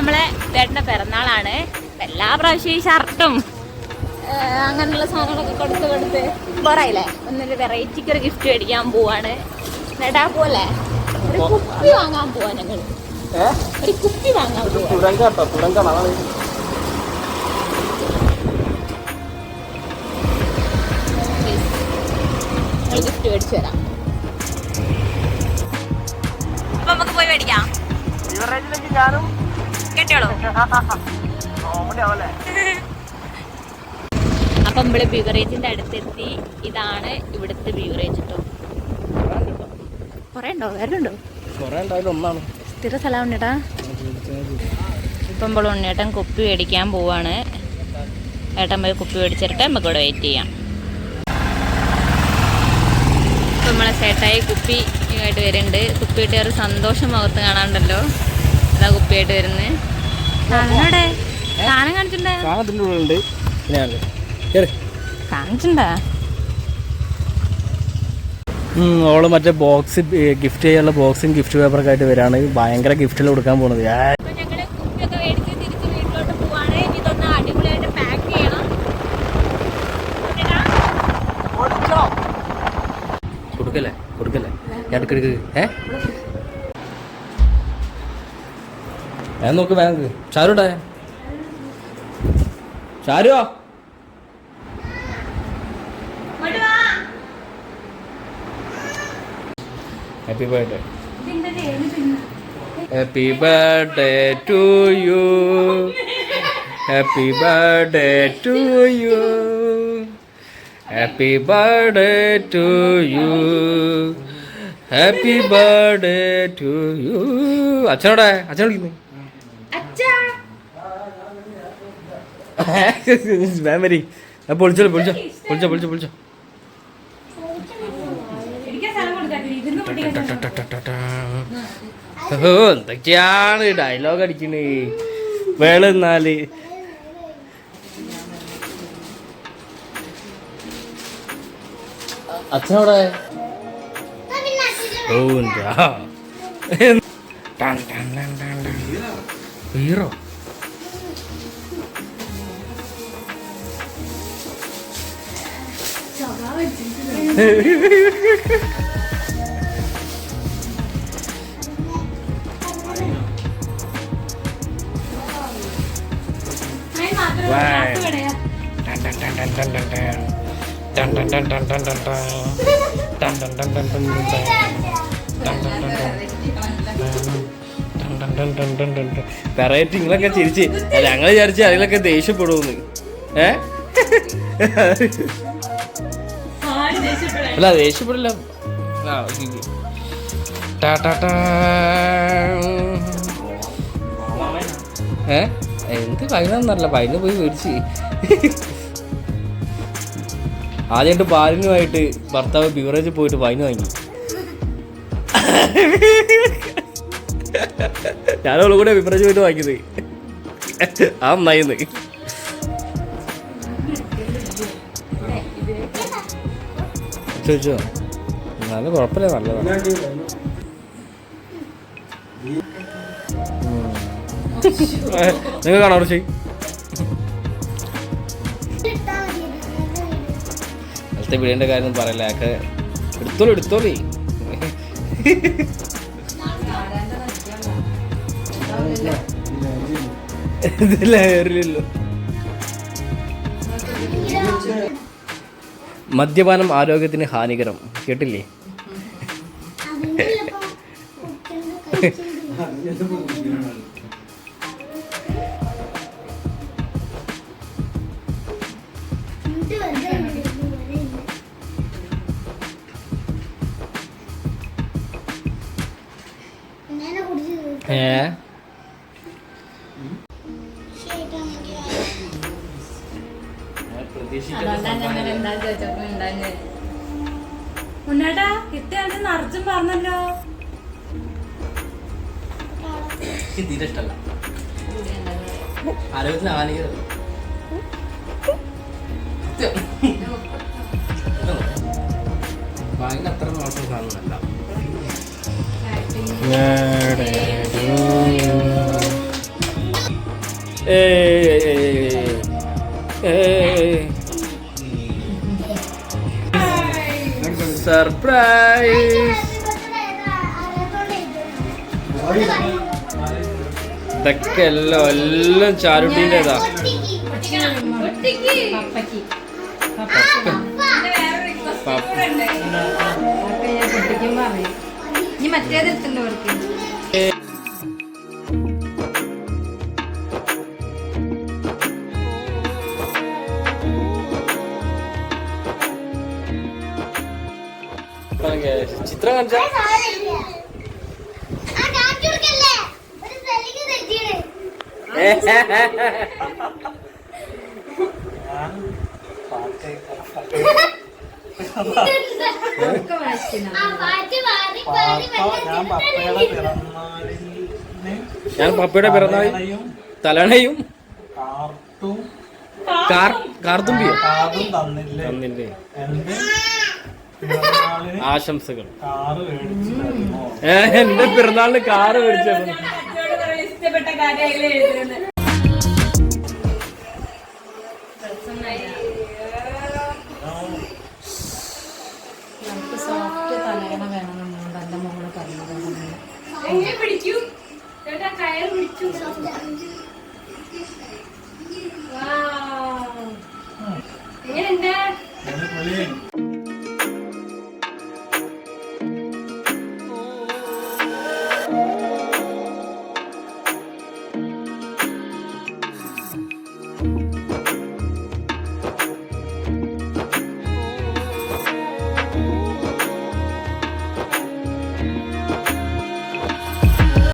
നമ്മളെ ചേട്ടൻ്റെ പിറന്നാളാണ്. എല്ലാ പ്രാവശ്യവും ഈ ഷർട്ടും അങ്ങനെയുള്ള സാധനങ്ങളൊക്കെ കൊടുത്ത് പോറായില്ലേ. ഒന്നൊരു വെറൈറ്റിക്ക് ഒരു ഗിഫ്റ്റ് മേടിക്കാൻ പോവാണ്. നേടാ പോലെ ഒരു കുപ്പി വാങ്ങാൻ പോവാ. ഞങ്ങൾ ഒരു കുപ്പി വാങ്ങാൻ പോവാ. ഗിഫ്റ്റ് മേടിച്ചു തരാം. അപ്പൊ നമുക്ക് പോയി മേടിക്കാം. കേട്ടോളൂ. അപ്പം നമ്മള് ബീവറേജിന്റെ അടുത്തെത്തി. ഇതാണ് ഇവിടുത്തെ ബീവറേജ് കേട്ടോ. കൊറേ ഉണ്ടോ? വേറെ ഉണ്ടോ? സ്ഥിര സ്ഥലം ഉണ്ണേട്ടാ. ഇപ്പം നമ്മൾ ഉണ്ണേട്ടൻ കുപ്പി മേടിക്കാൻ പോവാണ്. ഏട്ടൻ പോയി കുപ്പി മേടിച്ചിട്ട് നമുക്ക് ഇവിടെ വെയിറ്റ് ചെയ്യാം. ഇപ്പം നമ്മളെ ചേട്ടായി കുപ്പി ആയിട്ട് വരുന്നുണ്ട്. കുപ്പി കിട്ടിയ ഒരു സന്തോഷം മുഖത്ത് കാണാണ്ടല്ലോ. അതാ കുപ്പിയായിട്ട് വരുന്നത്. സാധനോടെ സാധനം കാണിച്ചിട്ടുണ്ടോ? കാണിച്ചിട്ടുണ്ടാ? ഓള് മറ്റേ ബോക്സ് ഗിഫ്റ്റ് ചെയ്യാനുള്ള ബോക്സും ഗിഫ്റ്റ് പേപ്പറൊക്കെ ആയിട്ട് വരാണ്. ഭയങ്കര ഗിഫ്റ്റിൽ കൊടുക്കാൻ പോണത്. കൊടുക്കല്ലേ എടുക്കെടുക്ക്. നോക്ക് ബാങ്ക്. ഷാരൂടെ ഷാരോ happy birthday. Happy birthday to you. Happy birthday to you. Happy birthday to you. Happy birthday to you. അച്ഛനോടെ അച്ഛൻ വിളിക്കുന്നു. മാമരി പൊളിച്ചോ പൊളിച്ചോ പൊളിച്ചോ പൊളിച്ചോ പൊളിച്ചോ. എന്തൊക്കെയാണ് ഡയലോഗ് അടിക്കണേ. വേളെന്നാല് അച്ഛനോടെ ഹീറോ. വെറൈറ്റി നിങ്ങളൊക്കെ ചിരിച്ച് ഞങ്ങൾ വിചാരിച്ച് അതിലൊക്കെ ദേഷ്യപ്പെടുമെന്ന്. അല്ല ദേഷ്യപ്പെടില്ല. എന്ത് പൈനൊന്നല്ല, പൈന് പോയി മേടിച്ച്. ആദ്യമായിട്ട് പാലിനുമായിട്ട് ഭർത്താവ് ബിവറേജിൽ പോയിട്ട് പൈന് വാങ്ങി. ഞാനോളൂ കൂടെ ബിവറേജ് പോയിട്ട് വാങ്ങിയത്. ആ നന്നായിന്ന്. ചോദിച്ചോ? നല്ല കുഴപ്പമില്ല, നല്ലതാണ്. നിങ്ങൾ കാണാറോ? കുറച്ച് അടുത്ത വീടിൻ്റെ കാര്യം പറയല്ലേ. ഒക്കെ എടുത്തോളി. ഇതില്ലല്ലോ. മദ്യപാനം ആരോഗ്യത്തിന് ഹാനികരം. കേട്ടില്ലേ? ഉണ്ണേട്ടാ കിട്ടിയാണ്ട് നിറച്ചും പറഞ്ഞല്ലോ. തീരെ ഇഷ്ടല്ല, ആരോഗ്യത്തിന് ഹാനികരം. വാങ്ങിന് അത്ര മോശം സാധനമല്ല. സർപ്രൈസ്. ഇതൊക്കെ എല്ലാം ചാരുട്ടീൻ്റെതാ. ചിത്രം കാണിച്ച ഞാൻ പപ്പയുടെ പിറന്നാൾ തലണയും കാർത്തുമ്പിയോ തന്നില്ലേ. ആശംസകൾ. എന്റെ പിറന്നാളിന് കാറ് മേടിച്ചു. ഇഷ്ടപ്പെട്ട കാര്യങ്ങൾ എഴുതുന്നത് നമുക്ക് സോഫ്റ്റ് തലയണ വേണമെന്നുണ്ട് എൻ്റെ മോള് പറഞ്ഞത്. പിടിക്കൂ കയർ പിടിച്ചു.